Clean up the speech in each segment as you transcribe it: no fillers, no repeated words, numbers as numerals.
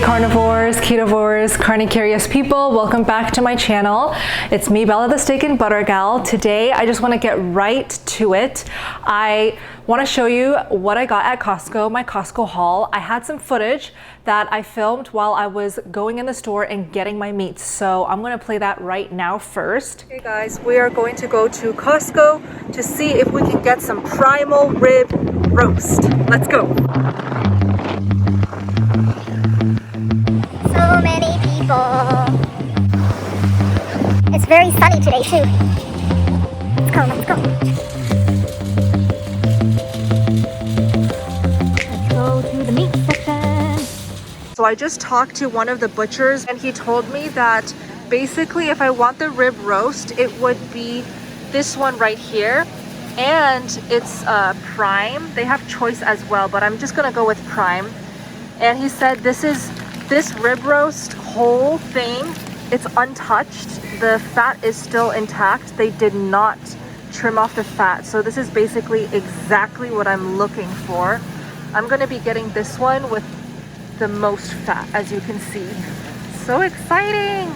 carnivores, ketovores, carnicurious people, welcome back to my channel. It's me, Bella the Steak and Butter Gal. Today I just want to get right to it. I want to show you what I got at Costco, my Costco haul. I had some footage that I filmed while I was going in the store and getting my meats, so I'm going to play that right now first. Okay guys, we are going to go to Costco to see if we can get some primal rib roast. Let's go. So many people. It's very sunny today too. Let's go, let's go. Let's go to the meat section. So I just talked to one of the butchers and he told me that basically if I want the rib roast, it would be this one right here. And it's prime. They have choice as well, but I'm just gonna go with prime. And he said this rib roast whole thing, it's untouched. The fat is still intact. They did not trim off the fat. So this is basically exactly what I'm looking for. I'm gonna be getting this one with the most fat, as you can see. So exciting!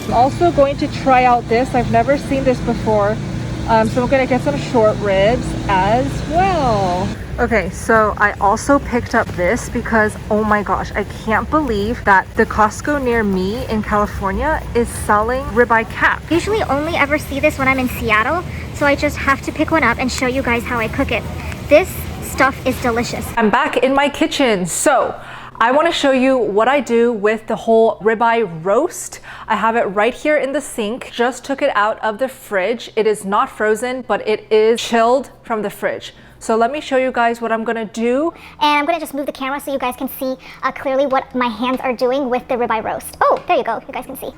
I'm also going to try out this. I've never seen this before. So I'm gonna get some short ribs as well. Okay, so I also picked up this because, oh my gosh, I can't believe that the Costco near me in California is selling ribeye cap. Usually only ever see this when I'm in Seattle, so I just have to pick one up and show you guys how I cook it. This stuff is delicious. I'm back in my kitchen, so I want to show you what I do with the whole ribeye roast. I have it right here in the sink. Just took it out of the fridge. It is not frozen, but it is chilled from the fridge. So let me show you guys what I'm gonna do. And I'm gonna just move the camera so you guys can see clearly what my hands are doing with the ribeye roast. Oh, there you go, you guys can see.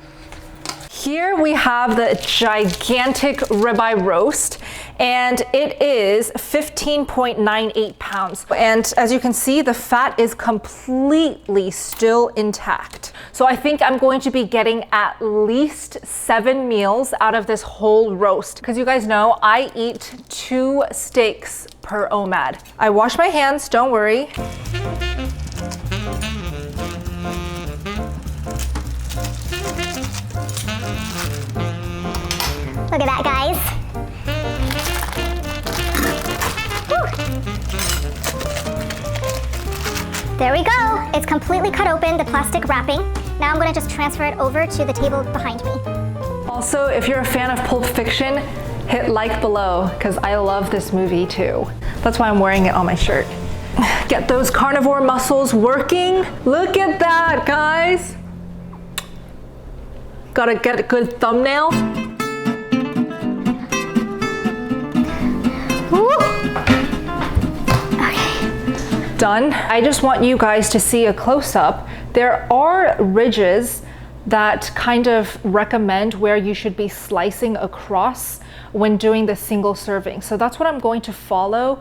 Here we have the gigantic ribeye roast, and it is 15.98 pounds. And as you can see, the fat is completely still intact. So I think I'm going to be getting at least 7 meals out of this whole roast. Because you guys know, I eat 2 steaks per OMAD. I wash my hands, don't worry. Look at that, guys. Whew. There we go. It's completely cut open, the plastic wrapping. Now I'm gonna just transfer it over to the table behind me. Also, if you're a fan of Pulp Fiction, hit like below, because I love this movie too. That's why I'm wearing it on my shirt. Get those carnivore muscles working. Look at that, guys. Gotta get a good thumbnail. Done. I just want you guys to see a close-up. There are ridges that kind of recommend where you should be slicing across when doing the single serving. So that's what I'm going to follow,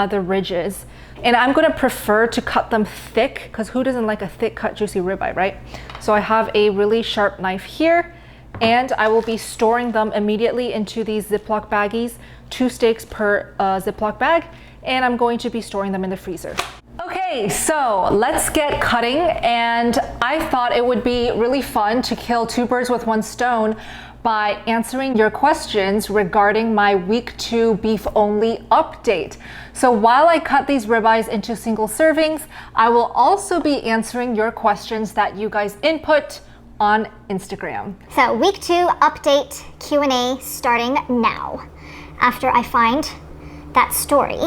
the ridges. And I'm gonna prefer to cut them thick, because who doesn't like a thick cut juicy ribeye, right? So I have a really sharp knife here, and I will be storing them immediately into these Ziploc baggies, 2 steaks per Ziploc bag, and I'm going to be storing them in the freezer. Okay, so let's get cutting, and I thought it would be really fun to kill 2 birds with 1 stone by answering your questions regarding my week 2 beef only update. So while I cut these ribeyes into single servings, I will also be answering your questions that you guys input on Instagram. So week 2 update Q&A starting now, after I find that story.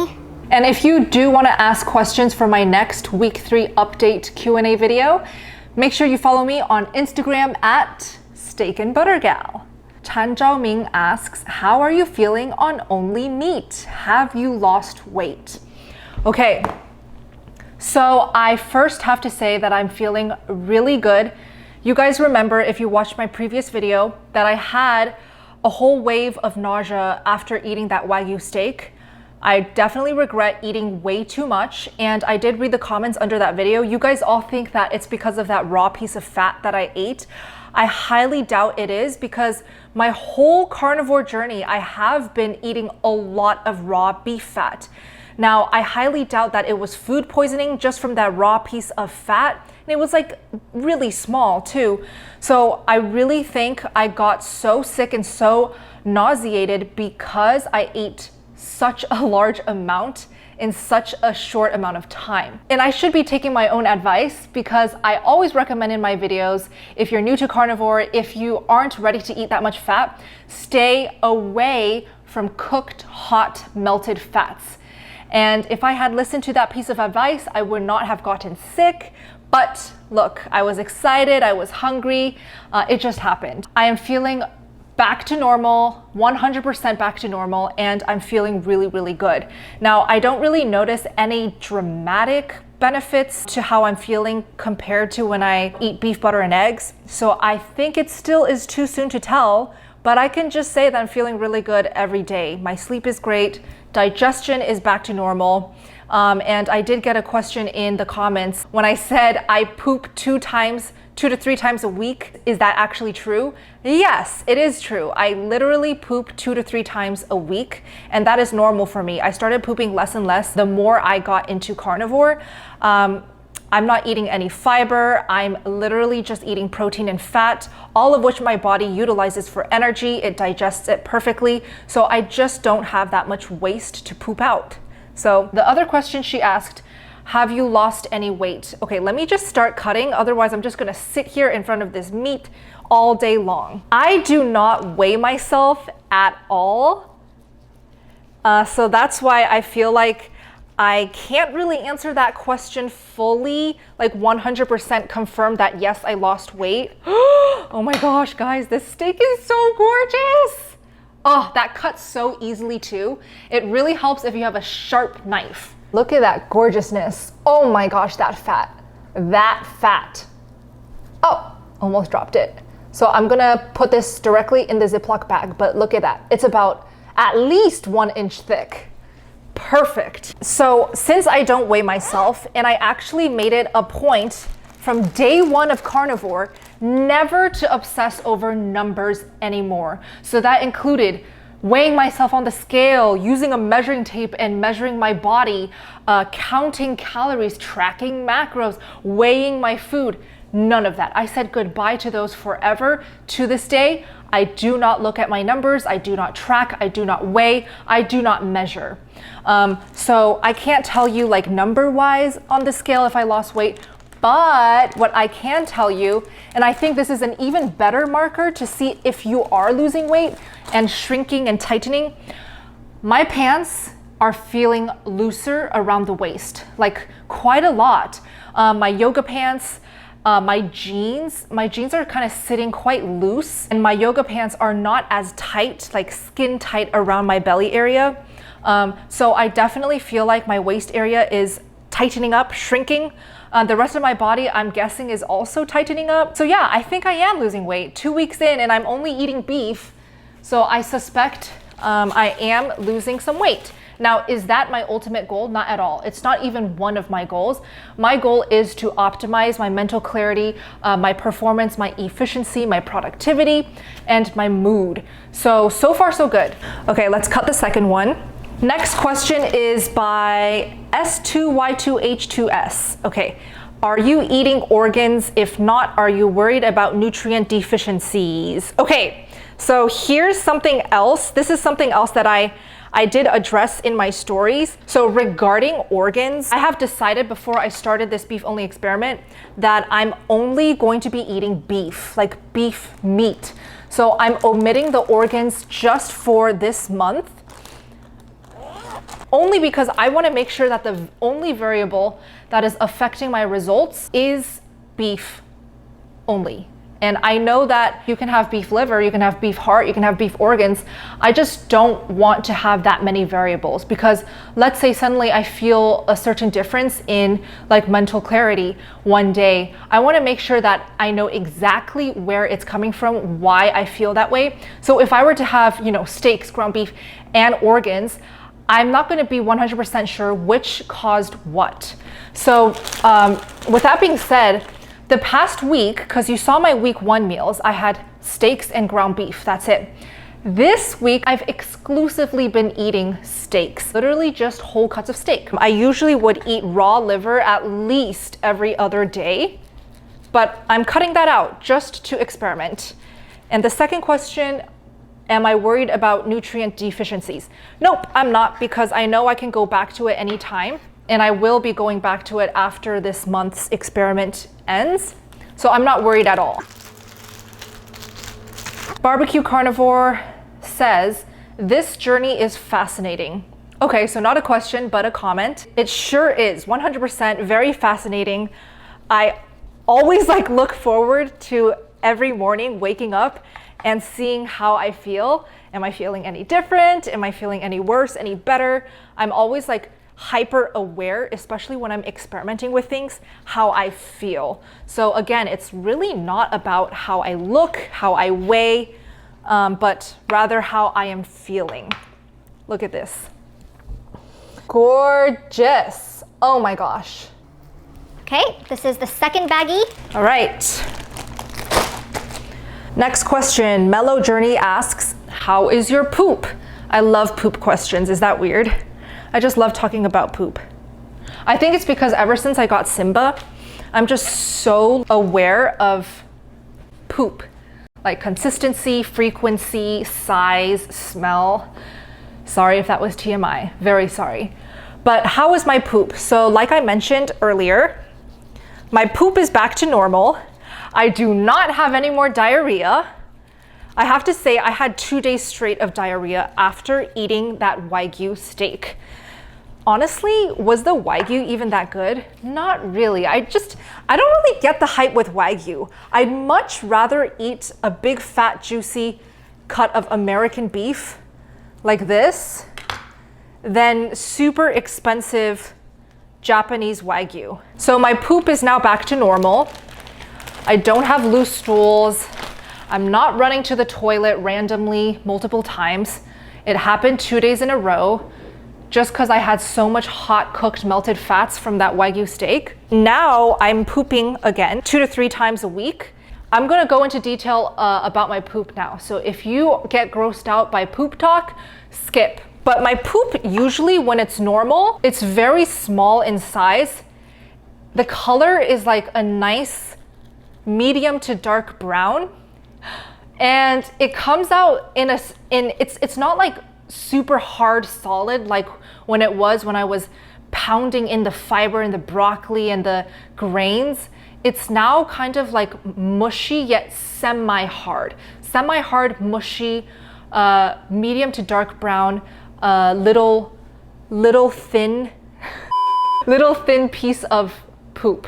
And if you do want to ask questions for my next week 3 update Q&A video, make sure you follow me on Instagram at Steak and Butter Gal. Chan Zhao Ming asks, how are you feeling on only meat? Have you lost weight? Okay, so I first have to say that I'm feeling really good. You guys remember, if you watched my previous video, that I had a whole wave of nausea after eating that Wagyu steak. I definitely regret eating way too much, and I did read the comments under that video. You guys all think that it's because of that raw piece of fat that I ate. I highly doubt it is, because my whole carnivore journey, I have been eating a lot of raw beef fat. Now, I highly doubt that it was food poisoning just from that raw piece of fat. And it was like really small too. So I really think I got so sick and so nauseated because I ate such a large amount in such a short amount of time. And I should be taking my own advice, because I always recommend in my videos, if you're new to carnivore, if you aren't ready to eat that much fat, stay away from cooked, hot, melted fats. And if I had listened to that piece of advice, I would not have gotten sick. But look, I was excited, I was hungry, it just happened. I am feeling back to normal, 100% back to normal, and I'm feeling really, really good. Now, I don't really notice any dramatic benefits to how I'm feeling compared to when I eat beef, butter, and eggs. So I think it still is too soon to tell, but I can just say that I'm feeling really good every day. My sleep is great, digestion is back to normal. And I did get a question in the comments when I said I poop 2 to 3 times a week. Is that actually true? Yes, it is true. I literally poop 2 to 3 times a week, and that is normal for me. I started pooping less and less the more I got into carnivore. I'm not eating any fiber. I'm literally just eating protein and fat, all of which my body utilizes for energy. It digests it perfectly. So I just don't have that much waste to poop out. So the other question she asked, have you lost any weight? Okay, let me just start cutting. Otherwise, I'm just gonna sit here in front of this meat all day long. I do not weigh myself at all. So that's why I feel like I can't really answer that question fully, like 100% confirm that yes, I lost weight. Oh my gosh, guys, this steak is so gorgeous. Oh, that cuts so easily too. It really helps if you have a sharp knife. Look at that gorgeousness. Oh my gosh, that fat. That fat. Oh, almost dropped it. So I'm gonna put this directly in the Ziploc bag, but look at that. It's about at least 1 inch thick. Perfect. So since I don't weigh myself, and I actually made it a point from day 1 of carnivore never to obsess over numbers anymore. So that included weighing myself on the scale, using a measuring tape and measuring my body, counting calories, tracking macros, weighing my food. None of that. I said goodbye to those forever. To this day, I do not look at my numbers. I do not track. I do not weigh. I do not measure. So I can't tell you like number wise on the scale if I lost weight. But what I can tell you, and I think this is an even better marker to see if you are losing weight and shrinking and tightening, my pants are feeling looser around the waist, like quite a lot. My yoga pants, my jeans are kind of sitting quite loose, and my yoga pants are not as tight, like skin tight around my belly area. So I definitely feel like my waist area is tightening up, shrinking. The rest of my body, I'm guessing, is also tightening up. So yeah, I think I am losing weight 2 weeks in, and I'm only eating beef. So I suspect I am losing some weight. Now, is that my ultimate goal? Not at all. It's not even one of my goals. My goal is to optimize my mental clarity, my performance, my efficiency, my productivity, and my mood. So far so good. Okay, let's cut the second one. Next question is by S2Y2H2S. Okay, are you eating organs? If not, are you worried about nutrient deficiencies? Okay, so here's something else. This is something else that I did address in my stories. So regarding organs, I have decided before I started this beef only experiment that I'm only going to be eating beef, like beef meat. So I'm omitting the organs just for this month, only because I want to make sure that the only variable that is affecting my results is beef only. And I know that you can have beef liver, you can have beef heart, you can have beef organs. I just don't want to have that many variables, because let's say suddenly I feel a certain difference in like mental clarity one day. I want to make sure that I know exactly where it's coming from, why I feel that way. So if I were to have, steaks, ground beef, and organs, I'm not going to be 100% sure which caused what. So with that being said, the past week, because you saw my week 1 meals, I had steaks and ground beef. That's it. This week, I've exclusively been eating steaks, literally just whole cuts of steak. I usually would eat raw liver at least every other day, but I'm cutting that out just to experiment. And the second question, am I worried about nutrient deficiencies? Nope, I'm not, because I know I can go back to it anytime, and I will be going back to it after this month's experiment ends. So I'm not worried at all. Barbecue Carnivore says, this journey is fascinating. Okay, so not a question, but a comment. It sure is 100% very fascinating. I always look forward to every morning waking up and seeing how I feel. Am I feeling any different? Am I feeling any worse, any better? I'm always hyper aware, especially when I'm experimenting with things, how I feel. So again, it's really not about how I look, how I weigh, but rather how I am feeling. Look at this. Gorgeous. Oh my gosh. Okay, this is the second baggie. All right. Next question, Mellow Journey asks, how is your poop? I love poop questions. Is that weird? I just love talking about poop. I think it's because ever since I got Simba, I'm just so aware of poop. Like consistency, frequency, size, smell. Sorry if that was TMI, very sorry. But how is my poop? So like I mentioned earlier, my poop is back to normal. I do not have any more diarrhea. I have to say I had 2 days straight of diarrhea after eating that Wagyu steak. Honestly, was the Wagyu even that good? Not really. I don't really get the hype with Wagyu. I'd much rather eat a big, fat, juicy cut of American beef like this than super expensive Japanese Wagyu. So my poop is now back to normal. I don't have loose stools. I'm not running to the toilet randomly multiple times. It happened 2 days in a row just because I had so much hot cooked melted fats from that Wagyu steak. Now I'm pooping again 2 to 3 times a week. I'm gonna go into detail about my poop now. So if you get grossed out by poop talk, skip. But my poop, usually when it's normal, it's very small in size. The color is like a nice medium to dark brown. And it comes out it's not like super hard solid like when it was when I was pounding in the fiber and the broccoli and the grains. It's now kind of like mushy yet semi-hard, mushy, medium to dark brown, little thin little thin piece of poop.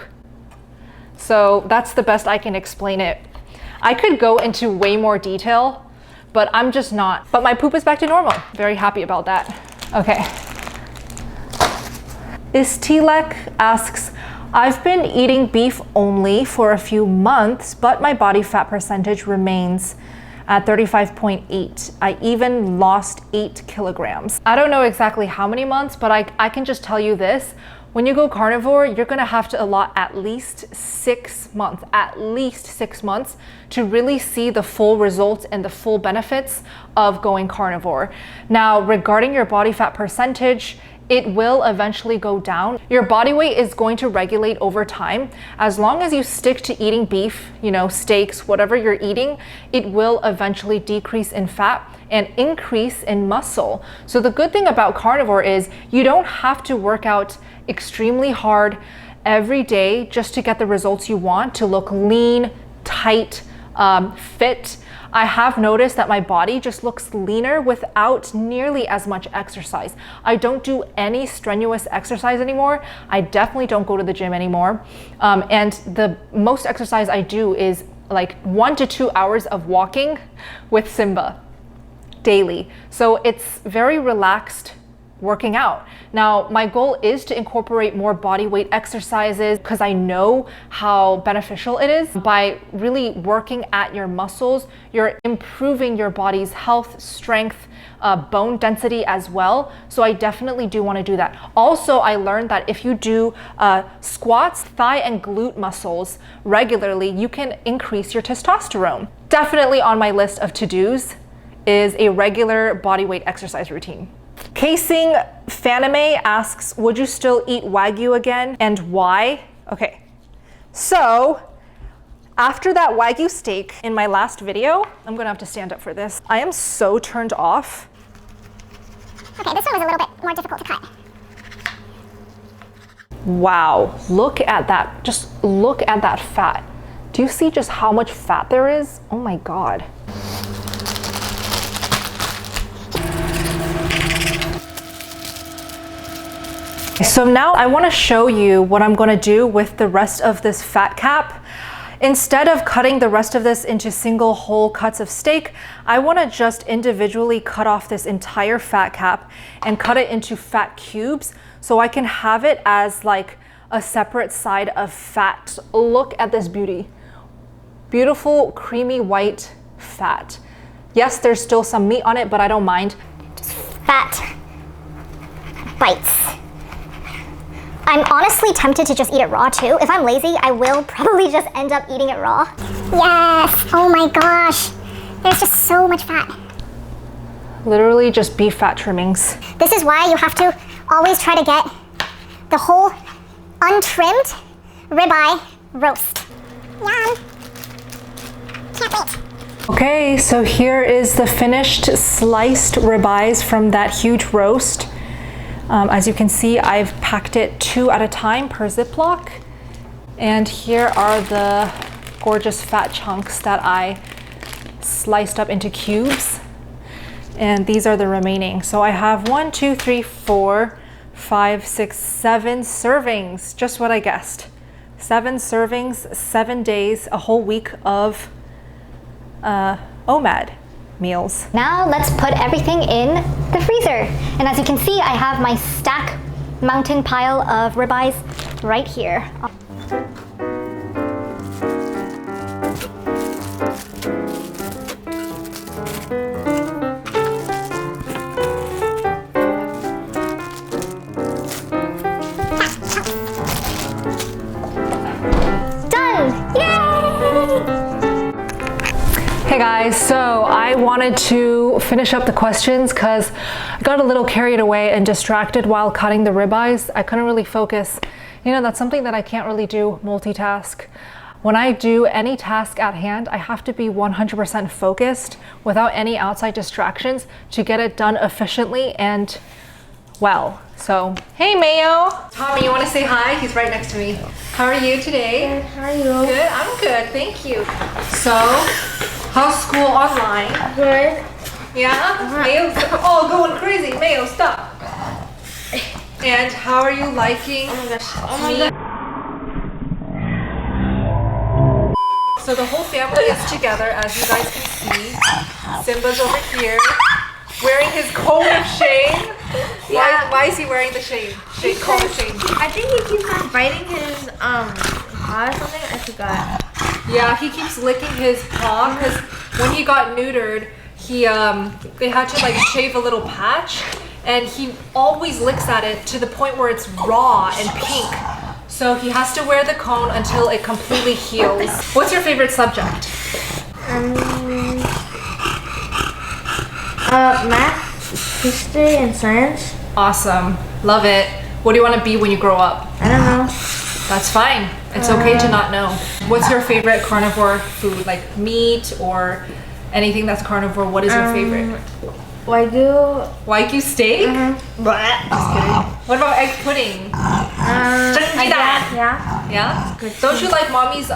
So that's the best I can explain it. I could go into way more detail, but I'm just not. But my poop is back to normal. Very happy about that. Okay. Istilek asks, I've been eating beef only for a few months, but my body fat percentage remains at 35.8. I even lost 8 kilograms. I don't know exactly how many months, but I can just tell you this. When you go carnivore, you're gonna have to allot at least 6 months to really see the full results and the full benefits of going carnivore. Now, regarding your body fat percentage, it will eventually go down. Your body weight is going to regulate over time. As long as you stick to eating beef, steaks, whatever you're eating, it will eventually decrease in fat and increase in muscle. So the good thing about carnivore is you don't have to work out extremely hard every day just to get the results you want, to look lean, tight, fit. I have noticed that my body just looks leaner without nearly as much exercise. I don't do any strenuous exercise anymore. I definitely don't go to the gym anymore. And the most exercise I do is like 1 to 2 hours of walking with Simba daily. So it's very relaxed working out. Now, my goal is to incorporate more body weight exercises because I know how beneficial it is. By really working at your muscles, you're improving your body's health, strength, bone density as well. So I definitely do want to do that. Also, I learned that if you do squats, thigh and glute muscles regularly, you can increase your testosterone. Definitely on my list of to-dos is a regular body weight exercise routine. Casing Fanime asks, would you still eat Wagyu again and why? Okay, so after that Wagyu steak in my last video, I'm gonna have to stand up for this. I am so turned off. Okay, this one was a little bit more difficult to cut. Wow, look at that. Just look at that fat. Do you see just how much fat there is? Oh my God. So now I want to show you what I'm going to do with the rest of this fat cap. Instead of cutting the rest of this into single whole cuts of steak, I want to just individually cut off this entire fat cap and cut it into fat cubes so I can have it as like a separate side of fat. Look at this beauty. Beautiful creamy white fat. Yes, there's still some meat on it, but I don't mind. Just fat bites. I'm honestly tempted to just eat it raw too. If I'm lazy, I will probably just end up eating it raw. Yes, oh my gosh. There's just so much fat. Literally just beef fat trimmings. This is why you have to always try to get the whole untrimmed ribeye roast. Yum. Can't wait. Okay, so here is the finished sliced ribeyes from that huge roast. As you can see, I've packed it 2 at a time per Ziploc. And here are the gorgeous fat chunks that I sliced up into cubes. And these are the remaining. So I have 1, 2, 3, 4, 5, 6, 7 servings, just what I guessed. 7 servings, 7 days, a whole week of OMAD meals. Now let's put everything in the freezer. And as you can see, I have my stack mountain pile of ribeyes right here. Hey guys, so I wanted to finish up the questions because I got a little carried away and distracted while cutting the ribeyes. I couldn't really focus. You know, that's something that I can't really do, multitask. When I do any task at hand, I have to be 100% focused without any outside distractions to get it done efficiently and well. So, hey Mayo! Tommy, you want to say hi? He's right next to me. How are you today? Good, how are you? Good, I'm good, thank you. So, how's school online? Good. Yeah? Mayo, oh, going crazy. Mayo, stop. And how are you liking me? So the whole family is together, as you guys can see. Simba's over here, wearing his coat of shame. Yeah. Why is he wearing the shame? Coat of shame. I think he keeps on biting his paw or something. I forgot. Yeah, he keeps licking his paw because when he got neutered, they had to like shave a little patch, and he always licks at it to the point where it's raw and pink. So he has to wear the cone until it completely heals. What's your favorite subject? Math, history, and science. Awesome, love it. What do you want to be when you grow up? I don't know. That's fine. It's okay to not know. What's your favorite carnivore food? Like meat or anything that's carnivore? What is your favorite? Wagyu. Wagyu steak? Just kidding. What about egg pudding? Yeah. Yeah? Don't you like mommy's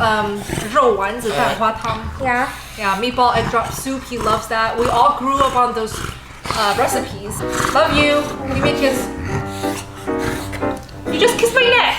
肉丸子蛋花汤? Yeah. Yeah, meatball egg drop soup. He loves that. We all grew up on those recipes. Love you. Give me a kiss. You just kissed my neck.